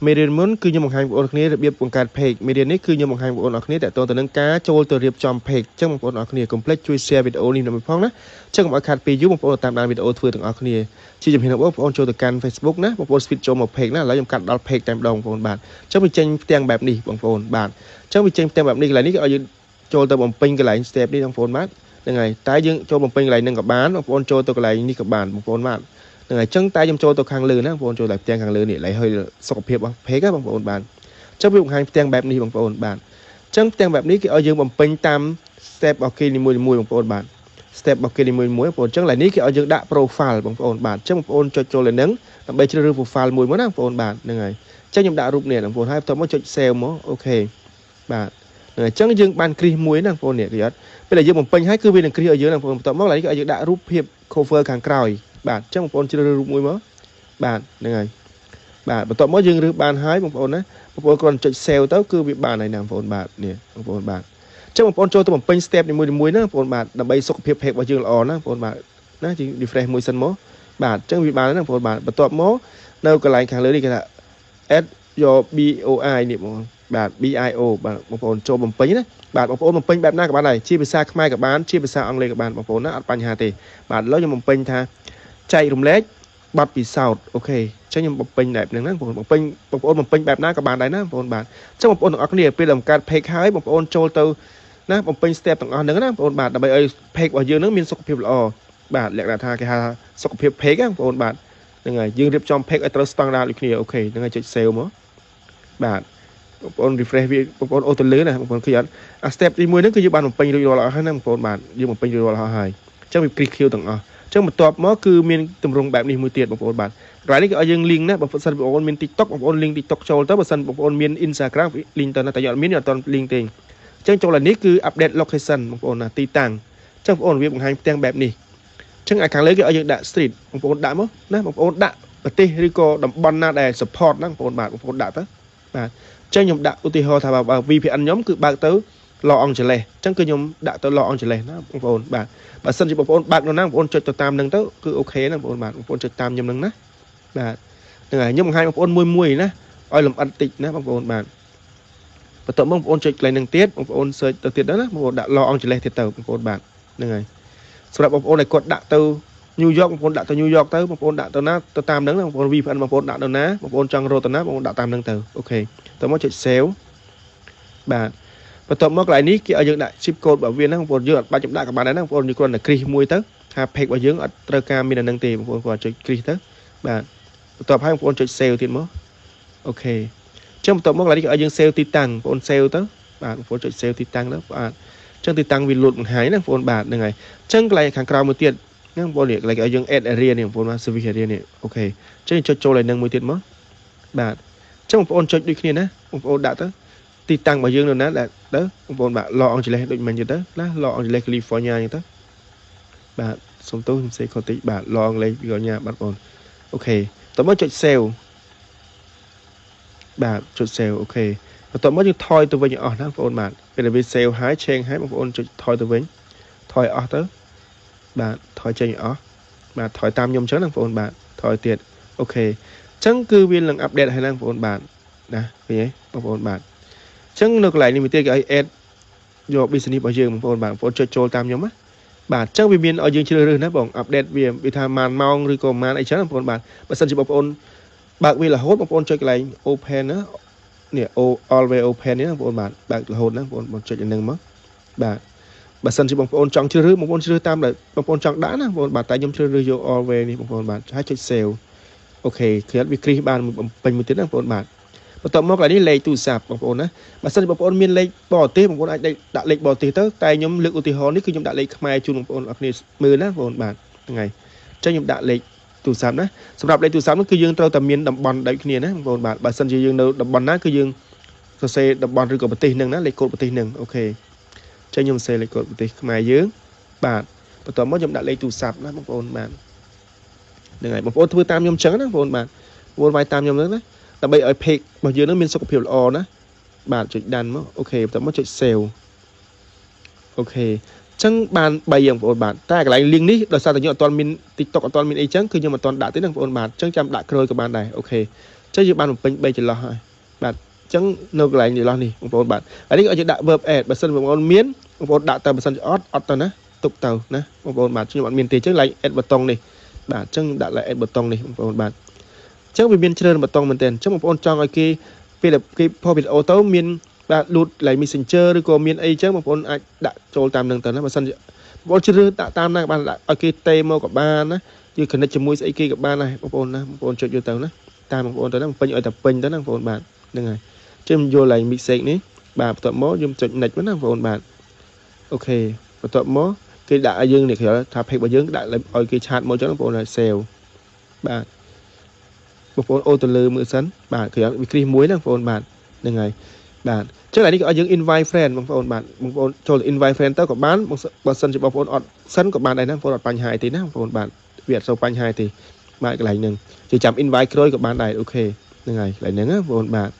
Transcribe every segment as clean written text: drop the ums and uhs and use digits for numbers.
មេរៀនមុនគឺខ្ញុំបង្ហាញបងប្អូនគ្នារបៀបបង្កើត page មេរៀននេះគឺខ្ញុំបង្ហាញបងប្អូនអរគ្នាតើតើទៅនឹងការចូលទៅរៀបចំ page អញ្ចឹងបងប្អូនអរគ្នាកុំភ្លេចជួយ share វីដេអូនេះដល់ផងណាអញ្ចឹងកុំឲ្យខាត់ពេលយូរបងប្អូនតាមដានវីដេអូធ្វើទាំងអស់គ្នាជាជំហានបងប្អូនចូលទៅកាន់ Facebook ណាបងប្អូន speed ចូលមក page ណាឥឡូវខ្ញុំកាត់ដល់ page តែម្ដងបងប្អូនបាទអញ្ចឹងវាចេញផ្ទាំងបែបនេះបងប្អូនបាទអញ្ចឹងវាចេញផ្ទាំងបែបនេះកន្លែងនេះគឺឲ្យយើងចូលទៅបំពេញកន្លែង step នេះបងប្អូនបាទហ្នឹងហើយតែយើងចូលបំពេញកន្លែងហ្នឹងក៏បានបងប្អូនចូលទៅកន្លែងនេះក៏បានបងប្អូនបាទហ្នឹងហើយអញ្ចឹងតែខ្ញុំចូលទៅខាងលើណាបងប្អូនចូលតែផ្ទាំងខាងលើនេះឥឡូវឲ្យសុខភាពរបស់ page ណាបងប្អូនបាទចឹងវាបង្ហាញផ្ទាំងបែបនេះបងប្អូនបាទចឹងផ្ទាំងបែបនេះគេឲ្យយើងបំពេញតាម step របស់គេនីមួយៗបងប្អូនបាទ step របស់គេនីមួយៗបងប្អូនចឹងឡើយនេះគេឲ្យយើងដាក់ profile បងប្អូនបាទចឹងបងប្អូនចុចចូលលើហ្នឹងដើម្បីជ្រើសរើស profile មួយមកណាបងប្អូនបាទហ្នឹងហើយចឹងខ្ញុំដាក់រូបនេះបងប្អូនហើយបន្ទាប់មកចុច save មកអូខេបាទហ្នឹងហើយចឹងយើងបានគ្រីសមួយណាបងប្អូននេះគេអត់ពេលដែលយើងបំពេញហើយគឺវានឹងគ្រីសឲ្យយើងណាបងប្អូនបន្ទាប់មកឡើយគេឲ្យយើងដាក់រូបភាព cover ខាងក្រោយបាទចឹងបងប្អូនជ្រើសរើសរូបមួយមកបាទហ្នឹងហើយបាទបន្ទាប់មកយើងរើសបានហើយបងប្អូនណាបងប្អូនគ្រាន់ចុច save ទៅគឺវាបានហើយណាបងប្អូនបាទនេះបងប្អូនបាទអញ្ចឹងបងប្អូនចូលទៅបំពេញ step នីមួយៗណាបងប្អូនបាទដើម្បីសុខភាព page របស់យើងល្អណាបងប្អូនបាទណាជាង refresh មួយសិនមកបាទអញ្ចឹងវាបានណាបងប្អូនបាទបន្ទាប់មកនៅកន្លែងខាងលើនេះគេថា add your BOI នេះបងបាទ BIO បាទបងប្អូនចូលបំពេញណាបាទបងប្អូនបំពេញបែបណាក៏បានដែរជាភាសាខ្មែរក៏បានជាភាសាអង់គ្លេសក៏បានបងប្អូនណាអត់បញ្ហាទេបាទឥឡូវខ្ញុំបំពេញថាចែករំលែកប័ណ្ណពិសោធន៍អូខេអញ្ចឹងខ្ញុំបំពេញបែបហ្នឹងណាបងប្អូនបំពេញបែបណាក៏បានដែរណាបងប្អូនបាទអញ្ចឹងបងប្អូនទាំងអស់គ្នាពេលបង្កើត page ហើយបងប្អូនចូលទៅណាបំពេញ step ទាំងអស់ហ្នឹងណាបងប្អូនបាទដើម្បីឲ្យ page របស់យើងហ្នឹងមានសុខភាពល្អបាទលក្ខណៈថាគេហៅសុខភាព page ណាបងប្អូនបាទហ្នឹងហើយយើងរៀបចំ page ឲ្យត្រូវស្តង់ដារដូចគ្នាអូខេហ្នឹងហើយចុច save មកបាទបងប្អូន refresh វាបងប្អូនអូទៅលើណាបងប្អូនឃើញអត់អា step ទី1ហ្នឹងគឺយើងបានបំពេញរួចរាល់ហើយណាបងប្អូនបាទយើងបំពេញរួចរាល់ហើយអញ្ចឹងវាគ្រីសខៀវទាំងអស់អញ្ចឹងបន្ទាប់មកគឺមានទម្រង់បែបនេះមួយទៀតបងប្អូនបាទកន្លែងនេះគឺឲ្យយើង link ណាបើសិនបងប្អូនមាន TikTok បងប្អូន link TikTok ចូលទៅបើសិនបងប្អូនមាន Instagram link ទៅណាតែយើងអត់មានអត់ទាន់ link ទេអញ្ចឹងចូលនេះគឺ update location បងប្អូនណាទីតាំងអញ្ចឹងបងប្អូនវាបង្ហាញផ្ទាំងបែបនេះអញ្ចឹងខាងលើគេឲ្យយើងដាក់ street បងប្អូនដាក់មកណាបងប្អូនដាក់ប្រទេសឬក៏តំបន់ណាដែល support ណាបងប្អូនបាទបងប្អូនដាក់ទៅបាទអញ្ចឹងខ្ញុំដាក់ឧទាហរណ៍ថាបើ VPN ខ្ញុំគឺបើកទៅ Los Angeles អញ្ចឹងគឺខ្ញុំដាក់ទៅ Los Angeles ណាបងប្អូនបាទបើសិនជាបងប្អូនបើកនៅណាបងប្អូនចុចទៅតាមហ្នឹងទៅគឺអូខេណាបងប្អូនបាទបងប្អូនចុចតាមខ្ញុំហ្នឹងណាបាទហ្នឹងហើយខ្ញុំបង្ហាញបងប្អូនមួយណាឲ្យលម្អិតតិចណាបងប្អូនបាទបន្ទាប់មកបងប្អូនចុចកន្លែងហ្នឹងទៀតបងប្អូន search ទៅទៀតណាបងប្អូនដាក់ Los Angeles ទៀតទៅបងប្អូនបាទហ្នឹងហើយសម្រាប់បងប្អូនដែលគាត់ដាក់ទៅ New York បងប្អូនដាក់ទៅ New York ទៅបងប្អូនដាក់ទៅណាទៅតាមហ្នឹងបងប្អូន VPN បងប្អូនដាក់ទៅណាបងប្អូនចង់រកទៅណាបងប្អូនដាក់តាមហ្នឹងទៅអូខេតោះមកចុច save បាទបន្ទាប់មកកន្លែងនេះគេឲ្យយើងដាក់ chip code របស់វាណាបងប្អូនយើងអត់បាច់ចំដាក់ក៏បានដែរណាបងប្អូនយើងគ្រាន់តែគ្រីសមួយទៅថា page របស់យើងអត់ត្រូវការមានអានឹងទេបងប្អូនគាត់ចុចគ្រីសទៅបាទបន្ទាប់ហើយបងប្អូនចុច save ទៀតមកអូខេអញ្ចឹងបន្ទាប់មកកន្លែងនេះគេឲ្យយើង save ទីតាំងបងប្អូន save ទៅបាទបងប្អូនចុច save ទីតាំងទៅបាទអញ្ចឹងទីតាំងវាលូតបង្ហាញណាបងប្អូនបាទហ្នឹងហើយអញ្ចឹងកន្លែងខាងក្រៅមួយទៀតណាបងប្អូននេះកន្លែងឲ្យយើង add area នេះបងប្អូនបាទ service area នេះអូខេអញ្ចឹងចុចចូលឲ្យនឹងមួយទៀតមកបាទអញ្ចឹងបងប្អូនចុចដូចគ្នាណាបងប្អូនដាក់ទៅទីតាំងរបស់យើងនៅណាដែរទៅបងប្អូនបាទ Los Angeles ដូចមិញទៅណា Los Angeles California អញ្ចឹងទៅបាទសុំទោសខ្ញុំសេខុសតិចបាទ Los Angeles California បាទបងអូខេតោះមកចុច save បាទចុច save អូខេបន្ទាប់មកយើងថយទៅវិញអស់ណាបងប្អូនបាទពេលដែលវា save ហើយ change ហើយបងប្អូនចុចថយទៅវិញថយអស់ទៅបាទថយចេញអស់បាទថយតាមខ្ញុំអញ្ចឹងណាបងប្អូនបាទថយទៀតអូខេអញ្ចឹងគឺវានឹង update ហើយណាបងប្អូនបាទណាឃើញទេបងប្អូនបាទអញ្ចឹងនៅកន្លែងនេះមួយទៀតគេឲ្យ add យក business របស់យើងបងប្អូនបាទបងប្អូនចុចចូលតាមខ្ញុំណាបាទអញ្ចឹងវាមានឲ្យយើងជ្រើសរើសណាបង update វាថាម៉ានម៉ោងឬក៏ម៉ានអីចឹងបងប្អូនបាទបើសិនជាបងប្អូនបើកវារហូតបងប្អូនចុចកន្លែង open ណានេះ always open នេះបងប្អូនបាទបើករហូតណាបងប្អូនចុចអានឹងមកបាទបើសិនជាបងប្អូនចង់ជ្រើសរើសបងប្អូនជ្រើសតាមដែលបងប្អូនចង់ដាក់ណាបងប្អូនបាទតែខ្ញុំជ្រើសរើសយក always នេះបងប្អូនបាទហើយចុច save អូខេគ្រាន់វាគ្រីសបានពេញមួយទៀតណាបងប្អូនបាទបន្ទាប់មកកន្លែងនេះលេខទូរស័ព្ទបងប្អូនណាបើសិនជាបងប្អូនមានលេខបរទេសបងប្អូនអាចដាក់លេខបរទេសទៅតែខ្ញុំលើកឧទាហរណ៍នេះគឺខ្ញុំដាក់លេខខ្មែរជូនបងប្អូនអរគ្នាមើលណាបងប្អូនបាទហ្នឹងហើយអញ្ចឹងខ្ញុំដាក់លេខទូរស័ព្ទណាសម្រាប់លេខទូរស័ព្ទនោះគឺយើងត្រូវតែមានតំបន់ដូចគ្នាណាបងប្អូនបាទបើសិនជាយើងនៅតំបន់ណាគឺយើងសរសេរតំបន់ឬក៏ប្រទេសហ្នឹងណាលេខកូដប្រទេសហ្នឹងអូខេអញ្ចឹងខ្ញុំសរសេរលេខកូដប្រទេសខ្មែរយើងបាទបន្ទាប់មកខ្ញុំដាក់លេខទូរស័ព្ទណាបងប្អូនបាទហ្នឹងហើយបងប្អូនធ្វើតាមខ្ញុំអញ្ចឹងណាបងប្អូនបាទវល់វាយតាមខ្ញុំហ្នឹងណាដើម្បីឲ្យ page របស់យើងនឹងមានសុខភាពល្អណាបាទចុចដានមកអូខេបន្ទាប់មកចុច save អូខេអញ្ចឹងបាន3យ៉ាងបងប្អូនបាទតែកន្លែង link នេះដោយសារតែខ្ញុំអត់ទាន់មាន TikTok អត់ទាន់មានអីចឹងគឺខ្ញុំអត់ទាន់ដាក់ទេណាបងប្អូនបាទអញ្ចឹងចាំដាក់ក្រោយក៏បានដែរអូខេ chứ như bạn một pin bay chỉ lo thôi bạn chẳng nô lại gì lo nè một bộ bạn ở đây ở chỗ đạo verb add bản thân một bộ miến một bộ đạo tờ bản thân ót tờ nè tục tàu nè một bộ bạn chứ bạn miền tây trước lại add bật tông này bạn chẳng đạo lại add bật tông này một bộ bạn chắc vì miền trên bật tông mình tiền chắc một bộ trong ở kia vì là cáiพอ bị ô tô miền bạn lụt lại messenger rồi còn miền ấy chắc một bộ đã trôi tam đường tờ nó bản thân bộ chưa đã tam này bạn lại ở kia tây mô của ba nè như khả năng chấm mũi sẽ kia của ba này một bộ chơi vô tàu nè tam một bộ tờ nó một pin ở tập pin đó là bộ bạn đây này chứ vô lại mix sạch ní bà tọa mó dùng chụp nạch vẫn là vốn bạn ok và tọa mó cái đại dương này kiểu tháp hệ bà dương đại lại ở cái chat môi cho nó bộ là sale bạn một bộ ô tô lư mưa sấn bạn kiểu bị muối là vốn bạn đây này bạn trước lại đi ở dương invite friend một vốn bạn một vốn cho invite friend tới của bán một sân chỉ một vốn sân của bạn này nó vốn bánh hai tí nó vốn bạn việt sau bánh hai thì bạn cái này nừng chỉ chạm invite khơi của bạn này ok đây này lại nừng vốn bạn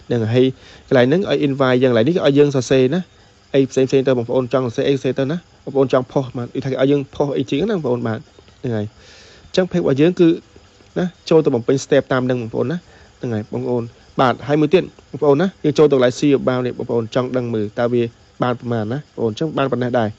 nên là hay cái lại nứng ở invite dân lại đi ở dân sao xe đó ai xem tơ một ôn trong xe xe tơ nó một ôn trong po mà đi thay ở dân po ai chiến nó một ôn bạn như này chẳng phải ở dưới cứ đó cho tôi một bên step tam đằng một ôn đó như này một ôn bạn 20 tiền một ôn đó nhưng cho tôi lại siêu bao này một ôn trong đằng mười ta vì ban mà nó ôn trong ban phần này đài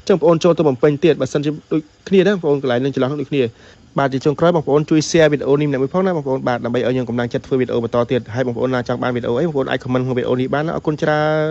trong ôn cho tôi một bên tiền và sân đôi kia đó một ôn lại nên chỉ lo đôi kia bạn chỉ trông coi một ôn chui share video này mới phóng ra một ôn bạn làm bây ở những công năng chất phơi video và to tiền hay một ôn là trong ban video ấy một ôn ai comment video này bán nó ở con tra